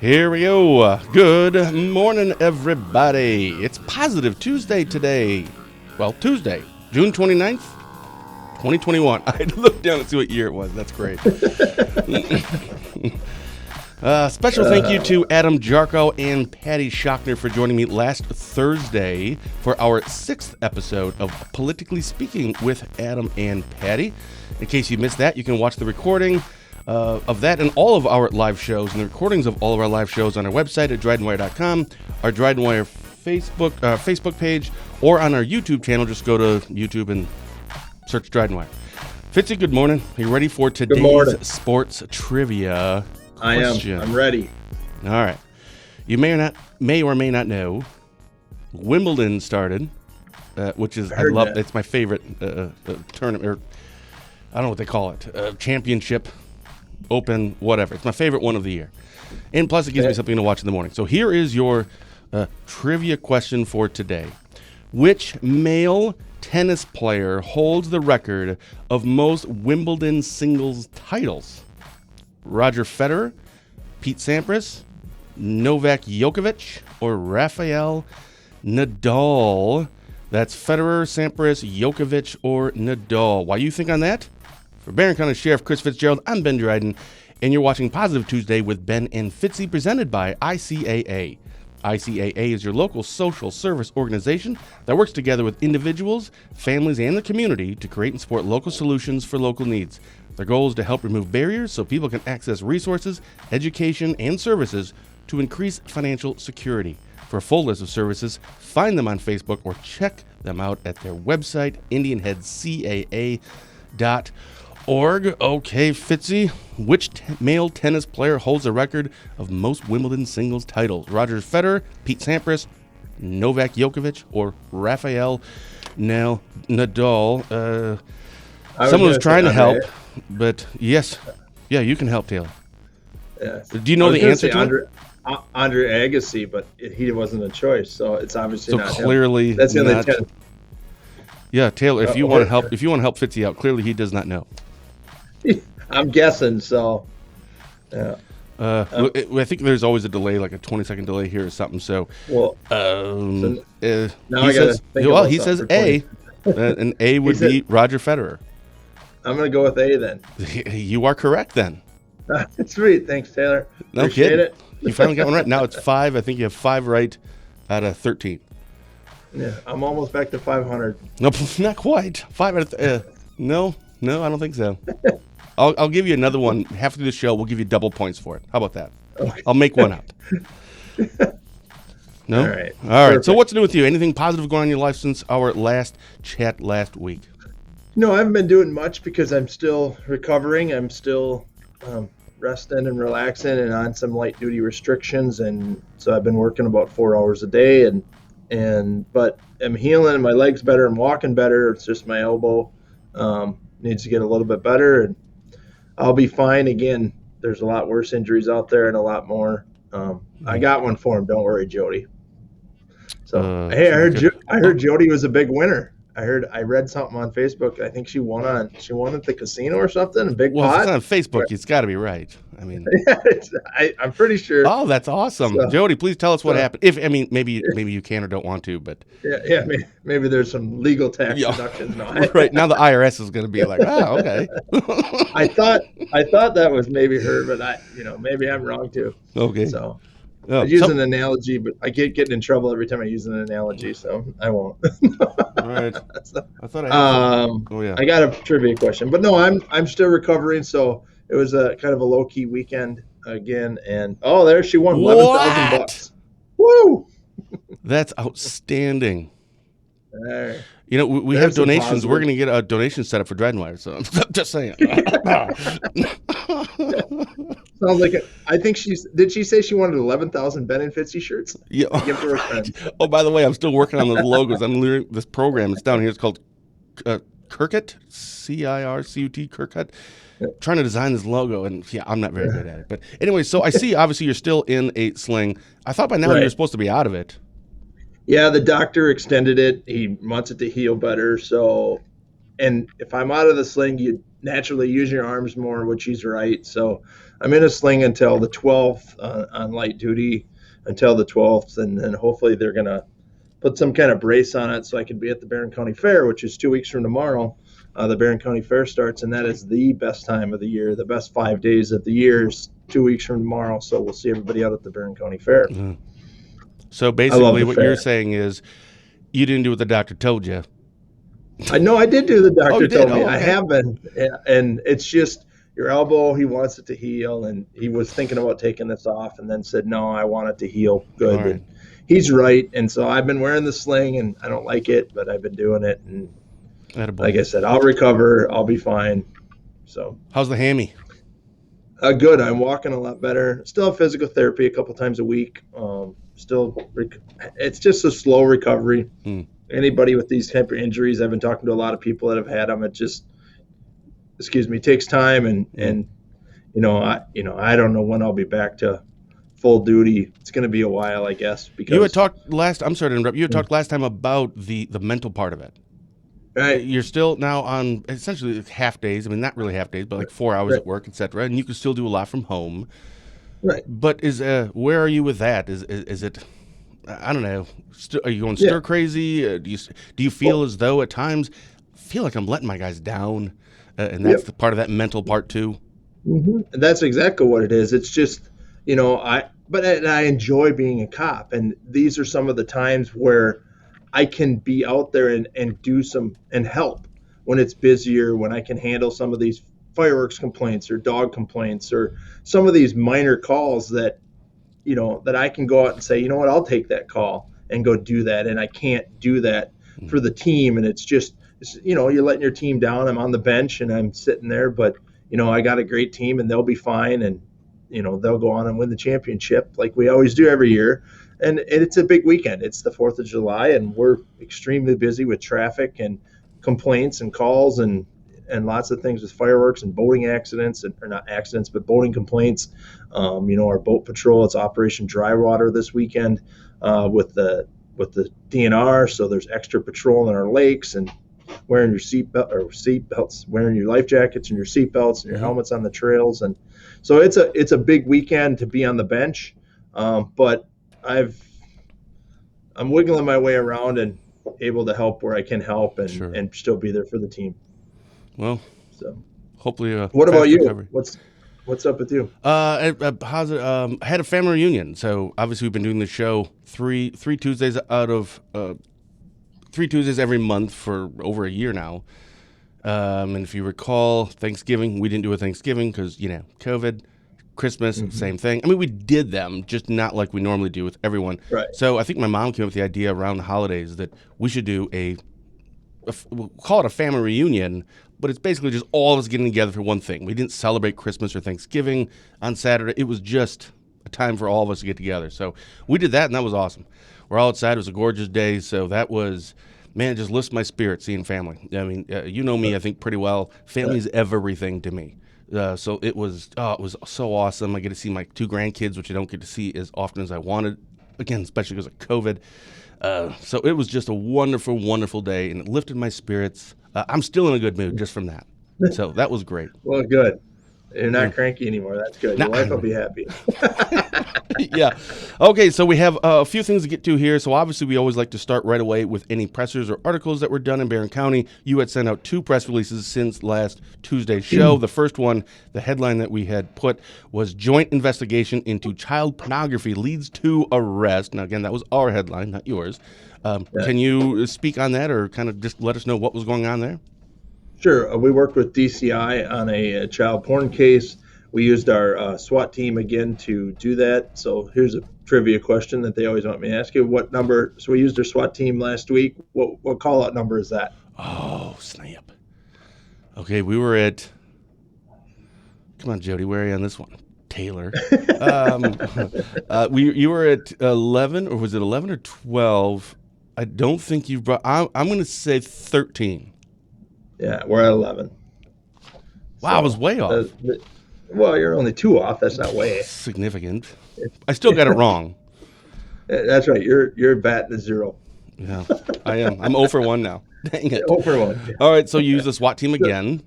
Here we go. Good morning, everybody. It's Positive Tuesday today. Well, Tuesday, June 29th, 2021. I had to look down and see what year it was. That's great. Special thank you to Adam Jarko and Patty Schochner for joining me last Thursday for our 6th episode of Politically Speaking with Adam and Patty. In case you missed that, you can watch the recording of that and all of our live shows and the recordings of all of our live shows on our website at drydenwire.com, our Drydenwire Facebook page, or on our YouTube channel. Just go to YouTube and search Drydenwire. Fitzy, good morning. Are you ready for today's sports trivia question? I'm ready. All right. You may or may not know, Wimbledon started, which is it's my favorite tournament, or I don't know what they call it, championship, open, whatever. It's my favorite one of the year. And plus, it gives me something to watch in the morning. So here is your trivia question for today. Which male tennis player holds the record of most Wimbledon singles titles? Roger Federer, Pete Sampras, Novak Djokovic, or Rafael Nadal? That's Federer, Sampras, Djokovic, or Nadal. Why you think on that? For Barron County Sheriff Chris Fitzgerald, I'm Ben Dryden, and you're watching Positive Tuesday with Ben and Fitzy, presented by ICAA. ICAA is your local social service organization that works together with individuals, families, and the community to create and support local solutions for local needs. Their goal is to help remove barriers so people can access resources, education, and services to increase financial security. For a full list of services, find them on Facebook or check them out at their website, IndianHeadCAA.org. Okay, Fitzy, which male tennis player holds the record of most Wimbledon singles titles? Roger Federer, Pete Sampras, Novak Djokovic, or Rafael Nadal? Someone was trying to help, but yes. Yeah, you can help, Taylor. Yes. Do you know the answer to it? Andre Agassi, but he wasn't a choice, so it's obviously not clearly him. That's the only 10. Yeah, Taylor, if you want to help Fitzy out, clearly he does not know. I'm guessing, so yeah. I think there's always a delay, like a 20-second delay here or something. So, now he says A, and A would be Roger Federer. I'm going to go with A then. You are correct then. Sweet, thanks, Taylor. No Appreciate kidding. it. You finally got one right. Now it's 5. I think you have 5 right out of 13. Yeah, I'm almost back to 500. No, not quite. 5 out of no, I don't think so. I'll give you another one. Half through the show, we'll give you double points for it. How about that? Okay. I'll make one up. No? All right. Perfect. So what's new with you? Anything positive going on in your life since our last chat last week? No, I haven't been doing much because I'm still recovering. I'm still resting and relaxing and on some light duty restrictions, and so I've been working about 4 hours a day, but I'm healing. My leg's better. I'm walking better. It's just my elbow needs to get a little bit better, and I'll be fine. Again, there's a lot worse injuries out there and a lot more. I got one for him. Don't worry, Jody. So hey, I heard Jody was a big winner. I read something on Facebook. I think she won at the casino or something. A big pot. Well, if it's on Facebook, it's got to be right. I mean, I'm pretty sure. Oh, that's awesome, so, Jody. Please tell us what happened. Maybe you can or don't want to, but yeah, maybe there's some legal tax deductions. No, right now the IRS is going to be like, oh, okay. I thought that was maybe her, but maybe I'm wrong too. Okay. So. I use an analogy, but I keep getting in trouble every time I use an analogy, so I won't. All right. I thought I had I got a trivia question, but no, I'm still recovering. So it was a kind of a low key weekend again, and there she won $11,000. Woo! That's outstanding. There. We have donations. Positive. We're going to get a donation set up for Drydenwire, so I'm just saying. Sounds like it. I think did she say she wanted 11,000 Ben and Fitzy shirts? Yeah. Give her a friend. Oh, by the way, I'm still working on those logos. I'm learning this program. It's down here. It's called Kirkut, CIRCUT, Kirkut. Trying to design this logo, and I'm not very good at it. But anyway, so I see obviously you're still in a sling. I thought by now you were supposed to be out of it. Yeah, the doctor extended it. He wants it to heal better, so and if I'm out of the sling, you naturally use your arms more, which he's right. So I'm in a sling until the 12th on light duty until the 12th, and then hopefully they're gonna put some kind of brace on it so I can be at the Barron County Fair, which is 2 weeks from tomorrow. The Barron County Fair starts, and that is the best time of the year. The best 5 days of the year is 2 weeks from tomorrow. So we'll see everybody out at the Barron County Fair. Mm. So I love basically, the what fair. you're saying is you didn't do what the doctor told you. I know I did do the Oh, doctor you did? told me. Oh, I okay. have been, and it's just your elbow. He wants it to heal, and he was thinking about taking this off, and then said, "No, I want it to heal All good." right. And he's right, and so I've been wearing the sling, and I don't like it, but I've been doing it, and like Attaboy. I said, I'll recover. I'll be fine. So How's the hammy? good. I'm walking a lot better. Still have physical therapy a couple times a week. It's just a slow recovery. Hmm. Anybody with these type of injuries, I've been talking to a lot of people that have had them. It just, takes time, and I don't know when I'll be back to full duty. It's going to be a while, I guess, because You had talked last. I'm sorry to interrupt. You had talked last time about the mental part of it. right, You're still now on essentially half days. I mean, not really half days, but like 4 hours right, at work, etc. And you can still do a lot from home. right, But where are you with that? Is it? I don't know. Are you going yeah. stir crazy? Do you feel Well, as though at times feel like I'm letting my guys down, and that's yep. the part of that mental part too? And that's exactly what it is. It's just, I enjoy being a cop, and these are some of the times where I can be out there and do some and help when it's busier, when I can handle some of these fireworks complaints or dog complaints or some of these minor calls that I can go out and say, you know what, I'll take that call and go do that. And I can't do that for the team. And it's just, you're letting your team down. I'm on the bench and I'm sitting there, but, I got a great team and they'll be fine. And, they'll go on and win the championship like we always do every year. And it's a big weekend. It's the 4th of July, and we're extremely busy with traffic and complaints and calls and lots of things with fireworks and boating accidents, or not accidents, but boating complaints. Our boat patrol, it's Operation Dry Water this weekend with the DNR. So there's extra patrol in our lakes and wearing your seatbelts, wearing your life jackets and your seatbelts and your Mm-hmm. helmets on the trails. And so it's a big weekend to be on the bench. But I'm wiggling my way around and able to help where I can help Sure. and still be there for the team. Well, So hopefully a what about fast you? recovery. What's up with you? I had a family reunion, so obviously we've been doing the show three Tuesdays out of 3 Tuesdays every month for over a year now. And if you recall, Thanksgiving, we didn't do a Thanksgiving because, COVID. Christmas, same thing. I mean, we did them, just not like we normally do with everyone. Right. So I think my mom came up with the idea around the holidays that we should do we'll call it a family reunion, but it's basically just all of us getting together for one thing. We didn't celebrate Christmas or Thanksgiving on Saturday. It was just a time for all of us to get together. So we did that, and that was awesome. We're all outside. It was a gorgeous day, so that was, man, it just lifts my spirit seeing family. I mean, you know me, I think, pretty well. Family is everything to me. So it was so awesome. I get to see my 2 grandkids, which I don't get to see as often as I wanted. Again, especially because of COVID. So it was just a wonderful, wonderful day, and it lifted my spirits. I'm still in a good mood just from that. So that was great. Well, good. You're Yeah. not cranky anymore. That's good. Now, Your wife will be happy. yeah. Okay, so we have a few things to get to here. So obviously we always like to start right away with any pressers or articles that were done in Barron County. You had sent out 2 press releases since last Tuesday's show. The first one, the headline that we had put was Joint Investigation into Child Pornography Leads to Arrest. Now, again, that was our headline, not yours. Can you speak on that or kind of just let us know what was going on there? Sure. We worked with DCI on a child porn case. We used our SWAT team again to do that. So here's a trivia question that they always want me to ask you. What number? So we used our SWAT team last week. What call out number is that? Oh, snap. Okay, we were at, come on, Jody, where are you on this one? Taylor. You were at 11, or was it 11 or 12? I don't think you brought, I'm going to say 13. Yeah, we're at 11. Wow, I was way off. Well, you're only 2 off. That's not way. Significant. I still got it wrong. That's right. You're batting a 0. Yeah, I am. I'm 0 for 1 now. Dang it. 0 for 1. Yeah. All right, so you use the SWAT team again.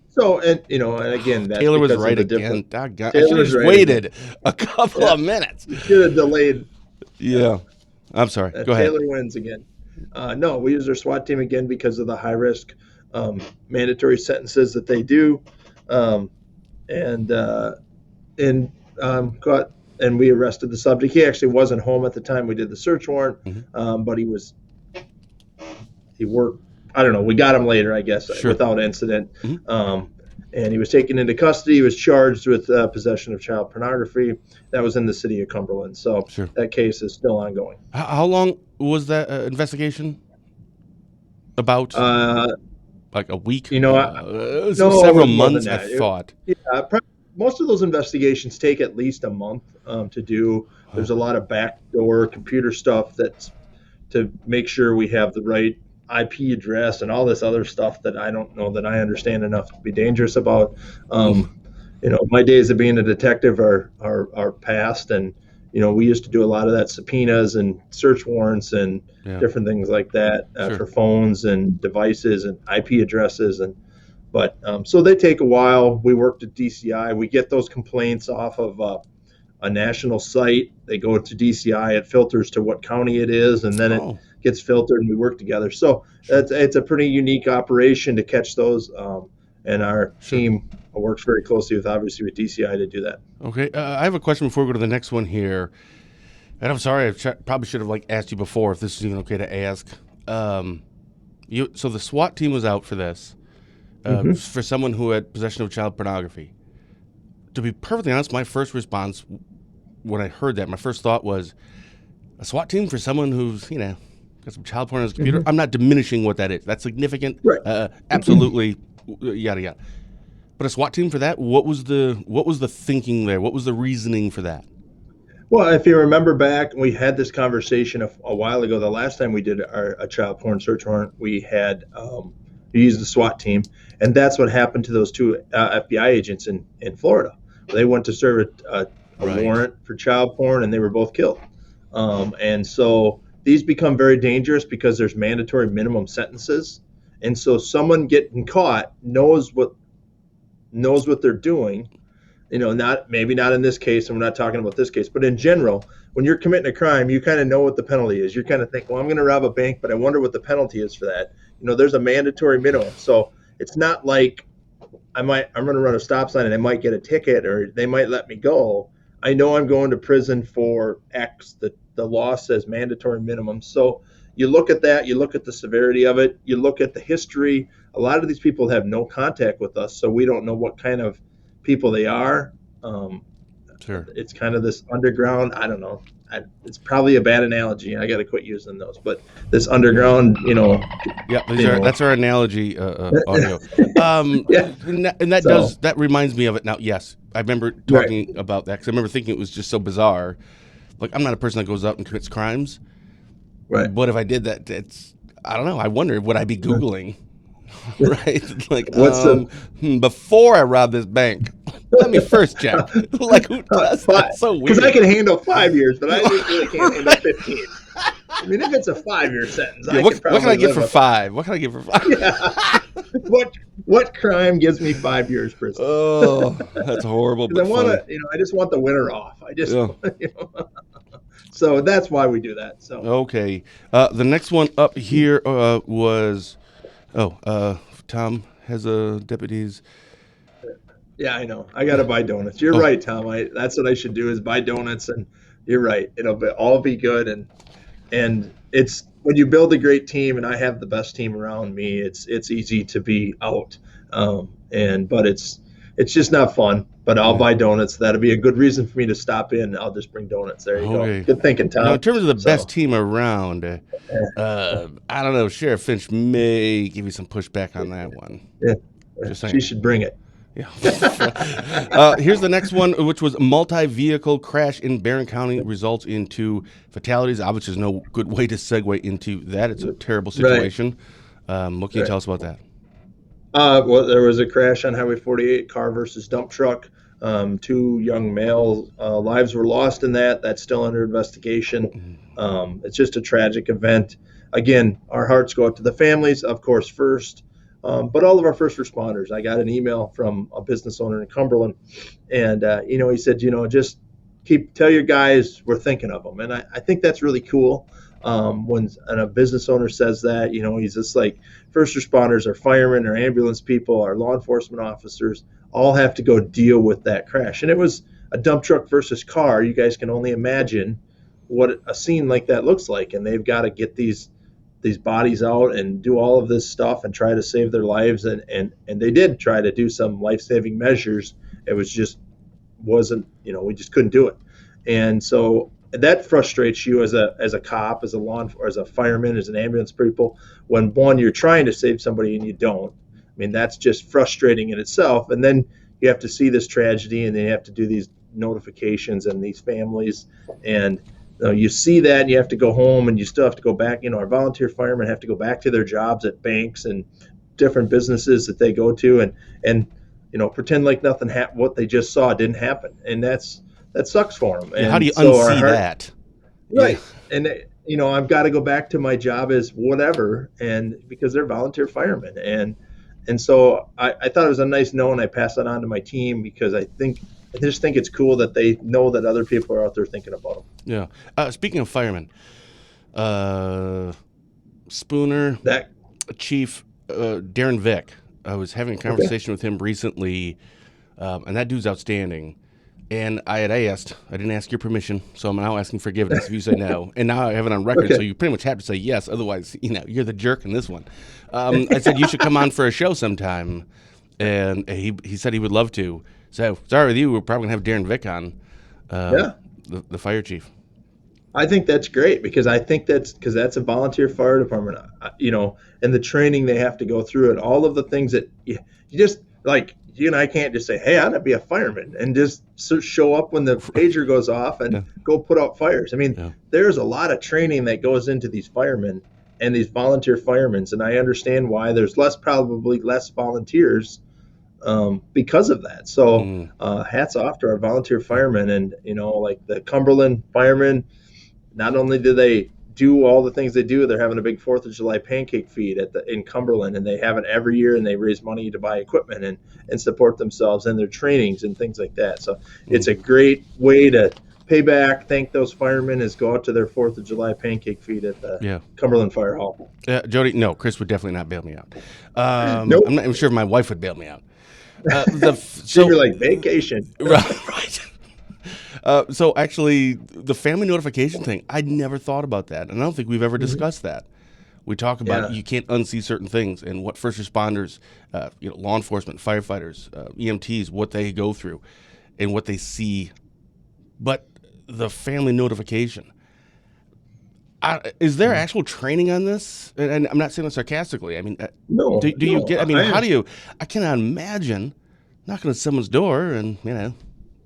So, and and again, that's Taylor was because of right the again. different. Doggone. I should Taylor have was just right waited again. a couple Yeah, of minutes. you should have delayed. Yeah. I'm sorry. Go ahead. Taylor wins again. No, we use our SWAT team again because of the high risk mandatory sentences that they do, um, and and got and we arrested the subject. He actually wasn't home at the time we did the search warrant, but he worked. I don't know. We got him later, I guess, Sure. without incident. And he was taken into custody. He was charged with possession of child pornography. That was in the city of Cumberland. So Sure. that case is still ongoing. How long was that investigation? About like a week? No, several it was more months, than I that. thought. Most of those investigations take at least a month to do. There's a lot of backdoor computer stuff that's to make sure we have the right IP address and all this other stuff that I don't know that I understand enough to be dangerous about. My days of being a detective are past, and we used to do a lot of that subpoenas and search warrants and different things like that for phones and devices and IP addresses but so they take a while. We worked at DCI. We get those complaints off of a national site. They go to DCI. It filters to what county it is, and then it gets filtered, and we work together. So it's a pretty unique operation to catch those, and our team works very closely with DCI to do that. Okay, I have a question before we go to the next one here, and I'm sorry, I probably should have asked you before if this is even okay to ask. So the SWAT team was out for this. For someone who had possession of child pornography. To be perfectly honest, my first response when I heard that, my first thought was a SWAT team for someone who's, got some child porn on his computer. I'm not diminishing what that is. That's significant. Right. Absolutely. Yada, yada. But a SWAT team for that, what was the thinking there? What was the reasoning for that? Well, if you remember back, we had this conversation a while ago. The last time we did a child porn search warrant, we used the SWAT team. And that's what happened to those two FBI agents in Florida. They went to serve a warrant for child porn, and they were both killed. And so these become very dangerous because there's mandatory minimum sentences. And so someone getting caught knows what they're doing. Maybe not in this case, and we're not talking about this case, but in general, when you're committing a crime, you kind of know what the penalty is. You kind of think, well, I'm going to rob a bank, but I wonder what the penalty is for that. There's a mandatory minimum. So it's not like I'm going to run a stop sign and I might get a ticket or they might let me go. I know I'm going to prison for X. The law says mandatory minimum. So you look at that, you look at the severity of it, you look at the history. A lot of these people have no contact with us, so we don't know what kind of people they are. It's kind of this underground, I don't know. It's probably a bad analogy. I got to quit using those, but this underground, Yeah, that's our analogy audio. And that reminds me of it now. Yes, I remember talking about that because I remember thinking it was just so bizarre. Like, I'm not a person that goes out and commits crimes. Right. But if I did that, I don't know. I wonder, would I be Googling? Right? Like, before I rob this bank, let me first check. Like, who does that? That's so weird. Because I can handle 5 years, but I really can't handle 15. I mean, if it's a 5-year sentence, what can I get for 5? What can I get for 5? Yeah. What crime gives me 5 years prison? Oh, that's horrible. But I just want the winter off. So that's why we do that. So okay, the next one up here was, Tom has deputies. Yeah, I know. I got to buy donuts. You're right, Tom. That's what I should do is buy donuts, and you're right. It'll all be good, and it's when you build a great team, and I have the best team around me. It's easy to be out, but it's just not fun. But I'll buy donuts. That'll be a good reason for me to stop in. I'll just bring donuts. There you go. Good thinking, Tom. Now, in terms of the best team around, I don't know. Sheriff Finch may give you some pushback on that one. Yeah, just saying. She should bring it. Yeah. Here's the next one, which was multi-vehicle crash in Barron County results in 2 fatalities. Obviously, there's no good way to segue into that. It's a terrible situation. What can you tell us about that? Well, there was a crash on Highway 48, car versus dump truck. 2 young male lives were lost in that. That's still under investigation. It's just a tragic event. again, our hearts go out to the families, of course, first, but all of our first responders. I got an email from a business owner in Cumberland, and he said, just tell your guys we're thinking of them, and I think that's really cool. When a business owner says that, he's just like, first responders, our firemen, our ambulance people, our law enforcement officers, all have to go deal with that crash. And it was a dump truck versus car. You guys can only imagine what a scene like that looks like, and they've got to get these bodies out and do all of this stuff and try to save their lives, and they did try to do some life-saving measures. It was just wasn't, we just couldn't do it. And so that frustrates you as a cop, as a as a fireman, as an ambulance people, when one, you're trying to save somebody and you don't. I mean, that's just frustrating in itself. And then you have to see this tragedy, and then you have to do these notifications and these families, and you see that, and you have to go home, and you still have to go back. Our volunteer firemen have to go back to their jobs at banks and different businesses that they go to, and pretend like nothing happened. What they just saw didn't happen, and that sucks for them. Yeah, and how do you so unsee that? Right. Yeah. And I've got to go back to my job as whatever, and because they're volunteer firemen, and so I thought it was a nice note, and I passed that on to my team, because I just think it's cool that they know that other people are out there thinking about them. Yeah. Speaking of firemen, Spooner, That Chief Darren Vick, I was having a conversation with him recently, and that dude's outstanding. And I didn't ask your permission, so I'm now asking forgiveness if you say no. And now I have it on record, so you pretty much have to say yes. Otherwise, you're the jerk in this one. I said you should come on for a show sometime, and he said he would love to. So sorry with you, we're probably going to have Darren Vick on, the fire chief. I think that's great, because I think that's a volunteer fire department, and the training they have to go through, and all of the things that you just, like, you and I can't just say, hey, I want to be a fireman, and just show up when the pager goes off and go put out fires. I mean, there's a lot of training that goes into these firemen and these volunteer firemen, and I understand why there's probably less volunteers because of that. So hats off to our volunteer firemen, and like the Cumberland firemen. Not only do they do all the things they do, they're having a big 4th of July pancake feed in Cumberland, and they have it every year, and they raise money to buy equipment and support themselves in their trainings and things like that. So it's a great way to pay back, thank those firemen, is go out to their 4th of July pancake feed at the Cumberland Fire Hall. Jody, no, Chris would definitely not bail me out. Nope. I'm not even sure if my wife would bail me out. So you're like, vacation. Right. So actually, the family notification thing, I'd never thought about that, and I don't think we've ever discussed that. We talk about you can't unsee certain things, and what first responders, law enforcement, firefighters, EMTs, what they go through, and what they see. But the family notification, is there actual training on this? And I'm not saying that sarcastically. I mean, no. Do you get? I mean, how do you? I cannot imagine knocking on someone's door and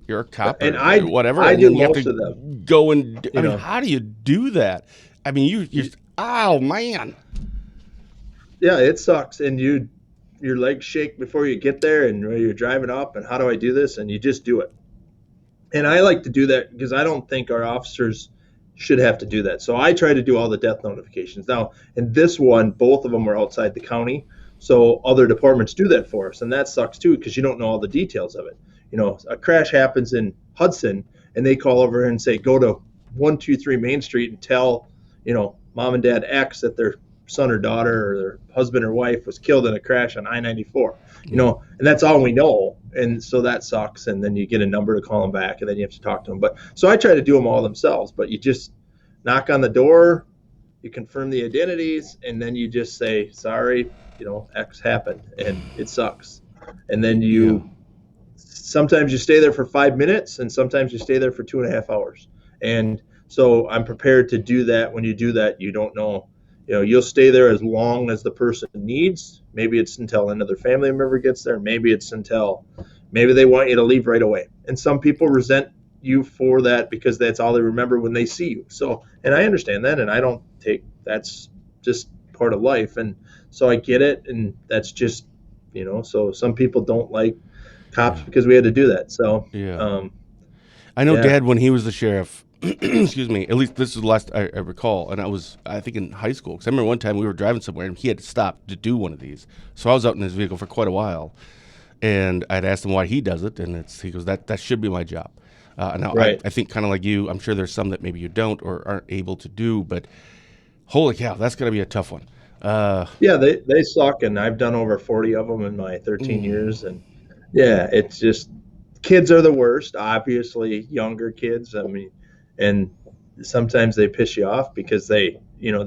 you're a cop or whatever. I and do then you most have to of them. go and I mean, how do you do that? I mean, you're oh man. Yeah, it sucks, and your legs shake before you get there, and you're driving up, and how do I do this? And you just do it. And I like to do that because I don't think our officers should have to do that. So I try to do all the death notifications. Now, in this one, both of them were outside the county, so other departments do that for us, and that sucks too, because you don't know all the details of it. A crash happens in Hudson, and they call over and say, go to 123 Main Street and tell, mom and dad X that their son or daughter or their husband or wife was killed in a crash on I-94, and that's all we know. And so that sucks. And then you get a number to call them back, and then you have to talk to them. But so I try to do them all themselves, but you just knock on the door, you confirm the identities, and then you just say, sorry, X happened, and it sucks. And then sometimes you stay there for 5 minutes, and sometimes you stay there for 2.5 hours. And so I'm prepared to do that. When you do that, you don't know, you'll stay there as long as the person needs. Maybe it's until another family member gets there. Maybe it's until they want you to leave right away. And some people resent you for that because that's all they remember when they see you. So, and I understand that, and I don't take, that's just part of life. And so I get it. And that's just, so some people don't like cops because we had to do that. So, I know Dad, when he was the sheriff, excuse me, at least this is the last I recall, and I think in high school, because I remember one time we were driving somewhere and he had to stop to do one of these. So I was out in his vehicle for quite a while, and I'd asked him why he does it, and he goes, that should be my job. Now, Right. I think kind of like you, I'm sure there's some that maybe you don't or aren't able to do, but holy cow, that's going to be a tough one. Yeah, they suck, and I've done over 40 of them in my 13 years, and yeah, it's just kids are the worst. Obviously, younger kids. I mean, and sometimes they piss you off because they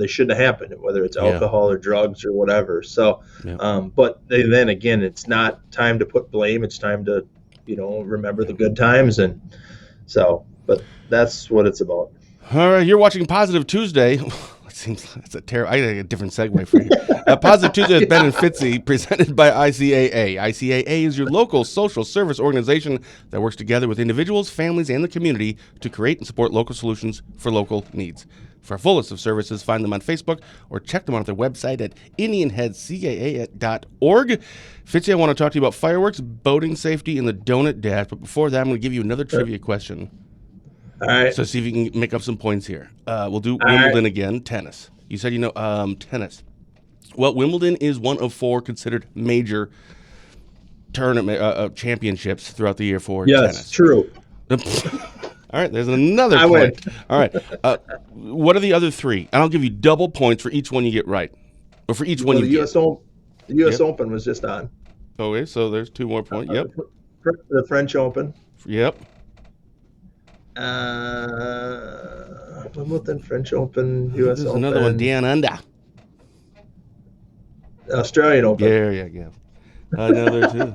shouldn't have happened, whether it's Yeah. alcohol or drugs or whatever. So, Yeah. but then again, it's not time to put blame. It's time to, remember the good times, and so. But that's what it's about. All right, you're watching Positive Tuesday. It seems that's a terrible. I got a different segue for you. Positive Tuesday with Ben and Fitzy, presented by ICAA. ICAA is your local social service organization that works together with individuals, families, and the community to create and support local solutions for local needs. For a full list of services, find them on Facebook or check them out at their website at IndianHeadCAA.org. Fitzy, I want to talk to you about fireworks, boating safety, and the donut dash. But before that, I'm going to give you another trivia question. All right. So see if you can make up some points here. We'll do All Wimbledon right. again. Tennis. You said tennis. Well, Wimbledon is one of 4 considered major tournament championships throughout the year for Yes, tennis. true. All right, there's another I win. point. All right. What are the other 3? And I'll give you double points for each one you get right. Or for each one Well, you the get. U.S. Yep. Open was just on. Okay, so there's 2 more points. Yep. The French Open. Yep. Wimbledon, French Open, U.S. There's Open. another one down under. Australian Open. Yeah. Another 2.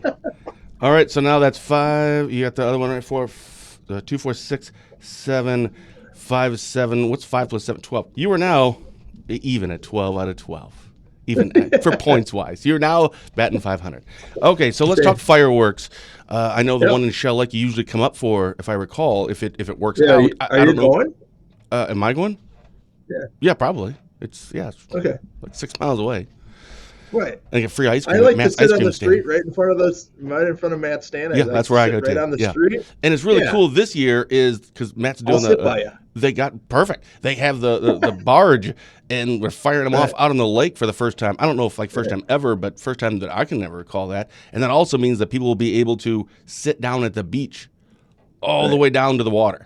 All right, so now that's 5. You got the other one right. 4, 2, 4, 6, 7, 5, 7. What's 5 plus 7? 12. You are now even at 12 out of 12. Even for points wise, you're now batting 500. Okay, so let's talk fireworks. I know the one in Shell Lake you usually come up for, if I recall, if it works out. Are you going? Am I going? Yeah, probably. It's Okay. like 6 miles away. Right. I get free ice cream. I like to Matt's sit ice on cream the stand. street right in front of Matt's stand. Yeah, that's where I go right to. on the street. And it's really cool this year is because Matt's doing I'll sit by you. They got perfect. They have the barge, and we're firing them off out on the lake for the first time. I don't know if first time ever, but first time that I can never recall that. And that also means that people will be able to sit down at the beach, all the way down to the water.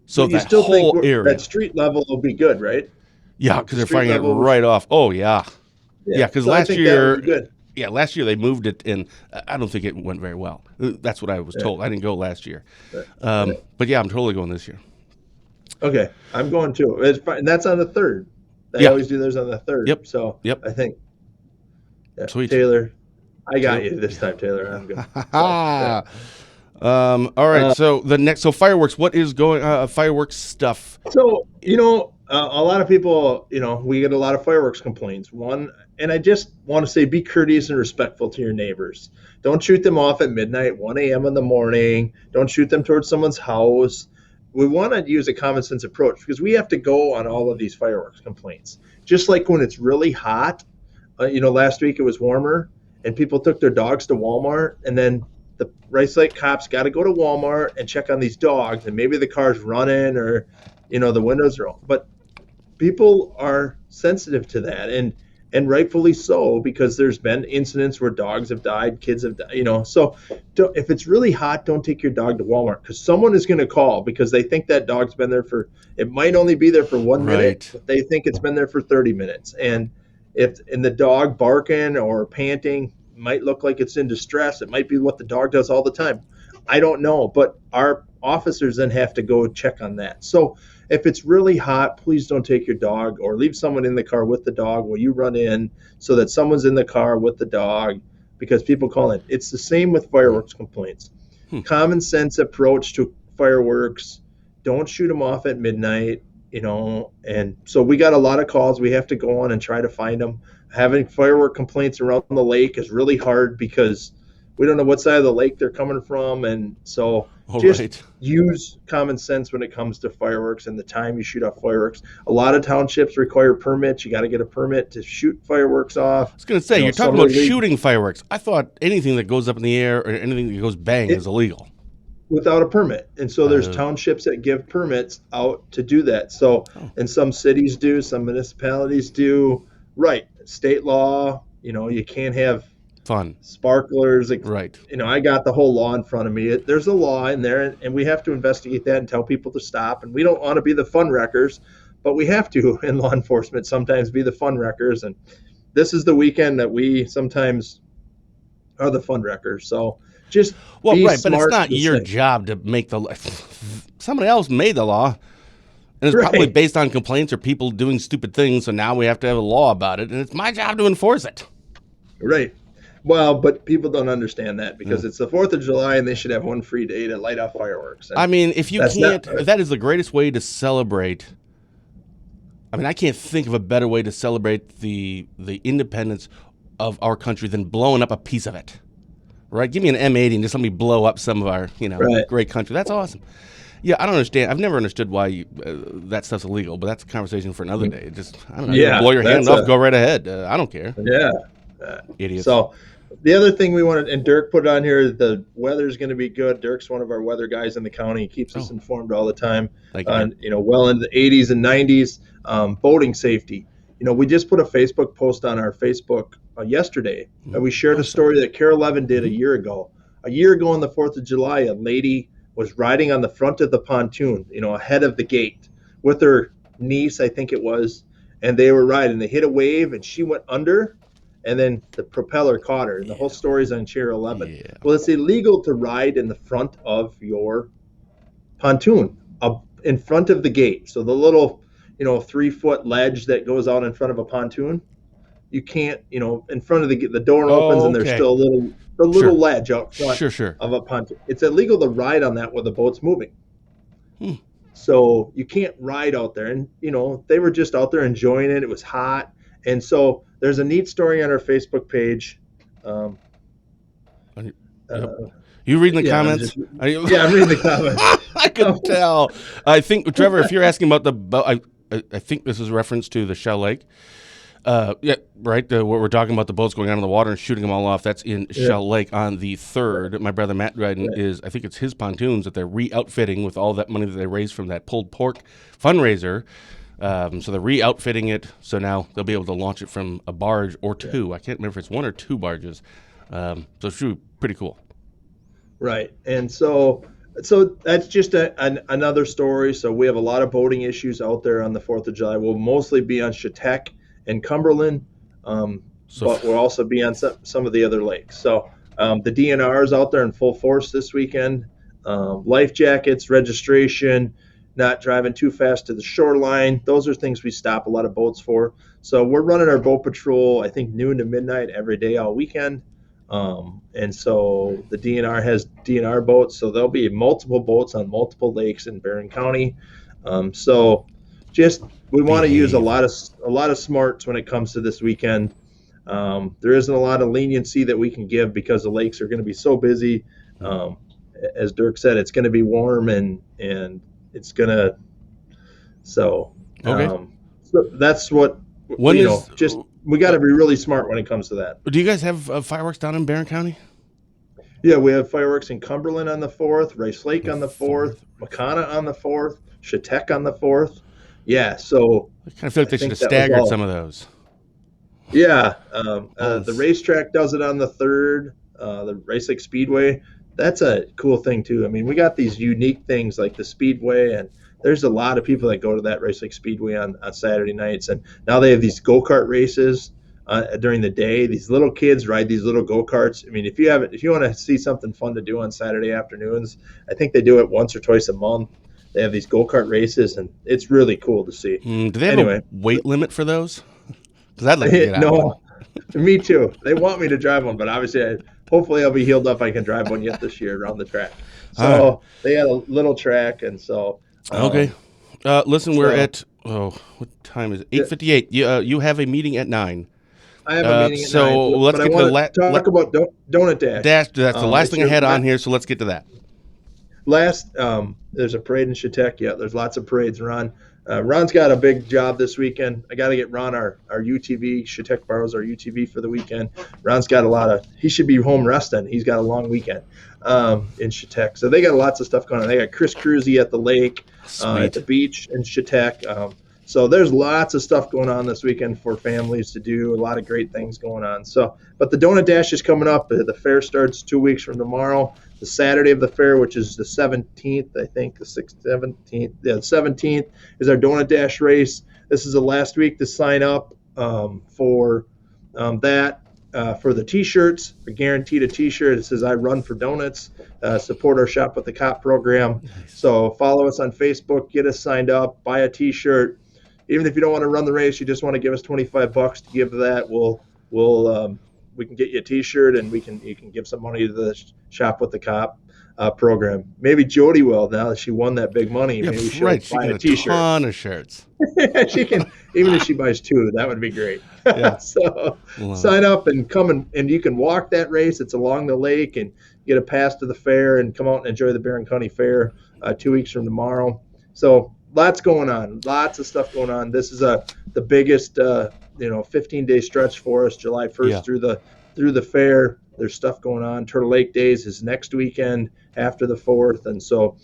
So you that still whole think area, that street level will be good, right? yeah, because they're street firing it level- right off. Oh yeah, because so I last think year. that would be good. Yeah, last year they moved it, and I don't think it went very well. That's what I was told. I didn't go last year. But yeah, I'm totally going this year. Okay, I'm going too. It's fine. And that's on the 3rd. They always do theirs on the 3rd. Yep. So Yep. I think. Yeah. Sweet. Taylor, I got you this time, Taylor. I'm good. All right. So the next, fireworks. What is going? Fireworks stuff. So, a lot of people, we get a lot of fireworks complaints. And I just want to say be courteous and respectful to your neighbors. Don't shoot them off at midnight, 1 a.m. in the morning. Don't shoot them towards someone's house. We want to use a common sense approach because we have to go on all of these fireworks complaints. Just like when it's really hot, last week it was warmer and people took their dogs to Walmart, and then the Rice Lake cops got to go to Walmart and check on these dogs, and maybe the car's running or, the windows are open. But people are sensitive to that, and rightfully so, because there's been incidents where dogs have died, kids have died, so if it's really hot, don't take your dog to Walmart, because someone is going to call because they think that dog's been there it might only be there for 1 minute, but they think it's been there for 30 minutes. And the dog barking or panting might look like it's in distress. It might be what the dog does all the time. I don't know, but our officers then have to go check on that. So if it's really hot, please don't take your dog, or leave someone in the car with the dog while you run in, so that someone's in the car with the dog, because people call in. It's the same with fireworks complaints. Common sense approach to fireworks. Don't shoot them off at midnight, and so we got a lot of calls. We have to go on and try to find them. Having firework complaints around the lake is really hard because we don't know what side of the lake they're coming from, and so use common sense when it comes to fireworks and the time you shoot off fireworks. A lot of townships require permits. You got to get a permit to shoot fireworks off. I was going to say, you're talking about shooting fireworks. I thought anything that goes up in the air or anything that goes bang is illegal. without a permit. And so there's Oh, townships that give permits out to do that. So, oh, and some cities do, some municipalities do. Right. State law, you can't have fun. sparklers. Right. I got the whole law in front of me. There's a law in there, and we have to investigate that and tell people to stop. And we don't want to be the fun wreckers, but we have to in law enforcement sometimes be the fun wreckers. And this is the weekend that we sometimes are the fun wreckers. So just Well, be right, but it's smart not to your say. job to make the law. Somebody else made the law, and it's probably Right. based on complaints or people doing stupid things. So now we have to have a law about it, and it's my job to enforce it. Right. Well, but people don't understand that Yeah. because it's the 4th of July and they should have one free day to light off fireworks. And I mean, if you that's can't, not, if that is the greatest way to celebrate. I mean, I can't think of a better way to celebrate the independence of our country than blowing up a piece of it. Right? Give me an M80 and just let me blow up some of our, right. great country. That's awesome. Yeah, I don't understand. I've never understood why that stuff's illegal, but that's a conversation for another day. I don't know. You Yeah. blow your hand That's off, go right ahead. I don't care. yeah. Uh, Idiots. so the other thing we wanted, and Dirk put it on here, the weather's going to be good. Dirk's one of our weather guys in the county. He keeps us informed all the time Thank you. on, well into the 80s and 90s. Boating safety. We just put a Facebook post on our Facebook yesterday, and we shared a story that Carol Levin did a year ago. A year ago on the 4th of July, a lady was riding on the front of the pontoon, ahead of the gate with her niece, I think it was, and they were riding. They hit a wave, and she went under, and then the propeller caught her. And the whole story's on Channel 11. Yeah. Well, it's illegal to ride in the front of your pontoon, in front of the gate. So the little, 3-foot ledge that goes out in front of a pontoon, you can't, in front of the door opens and there's Okay. still the little Sure. ledge out front Sure. of a pontoon. It's illegal to ride on that when the boat's moving. Hmm. So you can't ride out there. And, they were just out there enjoying it. It was hot. And so there's a neat story on our Facebook page. You reading the Yeah, comments? I'm reading the comments. I could tell. I think, Trevor, if you're asking about the boat, I think this is a reference to the Shell Lake. Yeah, right. What we're talking about, the boats going out in the water and shooting them all off. That's in Shell Lake on the 3rd. My brother Matt Dryden I think it's his pontoons that they're re-outfitting with all that money that they raised from that pulled pork fundraiser. So they're re-outfitting it. So now they'll be able to launch it from a barge or two. I can't remember if it's one or two barges. So it's really pretty cool. Right. And so that's just another story. So we have a lot of boating issues out there on the 4th of July. We'll mostly be on Chetek and Cumberland, but we'll also be on some of the other lakes. So the DNR is out there in full force this weekend. Life jackets, registration, not driving too fast to the shoreline. Those are things we stop a lot of boats for. So we're running our boat patrol, I think, noon to midnight every day all weekend. And so the DNR has DNR boats, so there'll be multiple boats on multiple lakes in Barron County. So just we want to use a lot of smarts when it comes to this weekend. There isn't a lot of leniency that we can give because the lakes are going to be so busy. As Dirk said, it's going to be warm and it's going to so that's what we got to be really smart when it comes to that. Do you guys have fireworks down in Barron County? Yeah, we have fireworks in Cumberland on the 4th, Rice Lake on the 4th, McConna on the 4th, Chetek on the 4th. Yeah, so I kind of feel like they should have staggered some of those. Yeah, the racetrack does it on the 3rd, the Rice Lake Speedway. That's a cool thing, too. I mean, we got these unique things like the Speedway, and there's a lot of people that go to that Rice Lake Speedway on Saturday nights. And now they have these go-kart races during the day. These little kids ride these little go-karts. I mean, if you want to see something fun to do on Saturday afternoons, I think they do it once or twice a month. They have these go-kart races, and it's really cool to see. Do they have a weight limit for those? Because I'd like to get out one. Me too. They want me to drive one, but obviously, hopefully I'll be healed up. I can drive one yet this year around the track. So they had a little track, and so... Okay. Listen, we're at, what time is it? 8:58. You have a meeting at 9. I have a meeting at 9. So let's get to talk about Donut Dash. That's the last thing I had on here, so let's get to that. There's a parade in Chetek. Yeah, there's lots of parades, Ron. Ron's got a big job this weekend. I got to get Ron our UTV. Chetek borrows our UTV for the weekend. Ron's got he should be home resting. He's got a long weekend in Chetek. So they got lots of stuff going on. They got Chris Cruzy at the lake, at the beach in Chetek. So there's lots of stuff going on this weekend for families to do. A lot of great things going on. But the Donut Dash is coming up. The fair starts 2 weeks from tomorrow. The Saturday of the fair, which is the 17th, I think, the 17th. Yeah, the 17th is our Donut Dash race. This is the last week to sign up for that. For the T-shirts, I guaranteed a T-shirt. It says "I run for donuts." Support our Shop with the Cop program. Nice. So follow us on Facebook, get us signed up, buy a T-shirt. Even if you don't want to run the race, you just want to give us $25 to give that. We can get you a T-shirt, and you can give some money to the Shop with the Cop program. Maybe Jody will, now that she won that big money. Yeah, maybe she'll buy a T-shirt. A ton of shirts. She can, even if she buys 2, that would be great. Yeah. So sign up and come and you can walk that race. It's along the lake, and get a pass to the fair and come out and enjoy the Barron County Fair 2 weeks from tomorrow. So lots going on, lots of stuff going on. This is the biggest 15-day stretch for us, July 1st through the fair. There's stuff going on. Turtle Lake Days is next weekend after the 4th, and so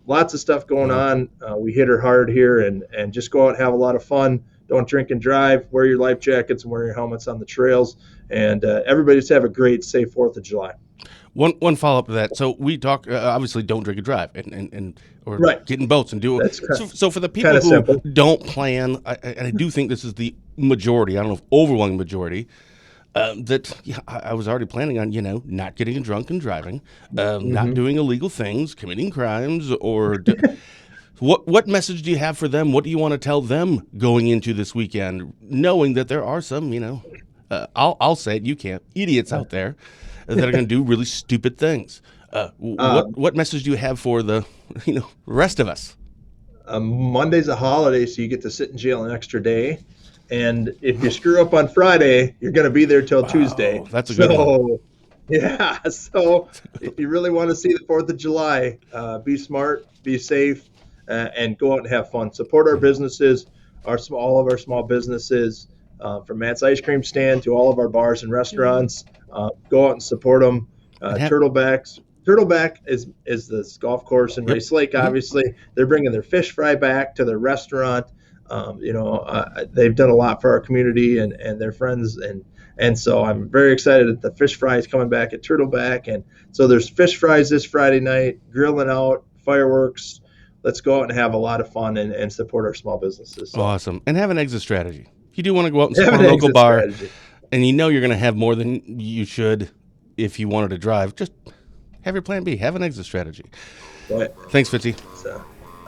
lots of stuff going on. We hit her hard here, and just go out and have a lot of fun. Don't drink and drive. Wear your life jackets and wear your helmets on the trails. And everybody just have a great, safe 4th of July. One follow-up to that. So we talk, obviously, don't drink and drive, or get in boats and do it. So for the people who simple. Don't plan, I do think this is the majority, I don't know if overwhelming majority, I was already planning on, not getting drunk and driving, not doing illegal things, committing crimes, or what message do you have for them? What do you want to tell them going into this weekend, knowing that there are some, I'll say it, you can't, idiots out there that are going to do really stupid things. What message do you have for the rest of us? Monday's a holiday, so you get to sit in jail an extra day. And if you screw up on Friday, you're going to be there till Tuesday. That's a good one. Yeah, so if you really want to see the 4th of July, be smart, be safe, and go out and have fun. Support our businesses, all of our small businesses, from Matt's Ice Cream Stand to all of our bars and restaurants. Go out and support them. Turtleback is this golf course in Race Lake, obviously. They're bringing their fish fry back to their restaurant. They've done a lot for our community and their friends, and so I'm very excited that the fish fry is coming back at Turtleback. And so there's fish fries this Friday night, grilling out, fireworks. Let's go out and have a lot of fun and support our small businesses. So. Awesome. And have an exit strategy. If you do want to go out and support a local bar, and you're going to have more than you should if you wanted to drive, just have your plan B. Have an exit strategy. Right. Thanks, Fitzy.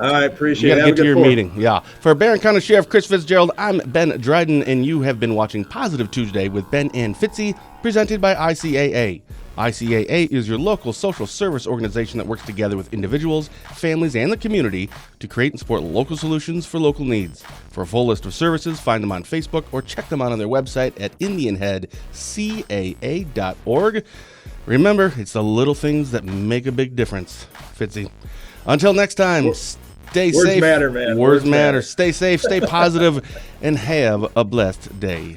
All right, appreciate it. You got to get to your meeting. Yeah. For Barron County Sheriff Chris Fitzgerald, I'm Ben Dryden, and you have been watching Positive Tuesday with Ben and Fitzy, presented by ICAA. ICAA is your local social service organization that works together with individuals, families, and the community to create and support local solutions for local needs. For a full list of services, find them on Facebook or check them out on their website at IndianHeadCAA.org. Remember, it's the little things that make a big difference. Fitzy. Until next time, stay safe. Words matter, man. Words matter. Stay safe, stay positive, and have a blessed day.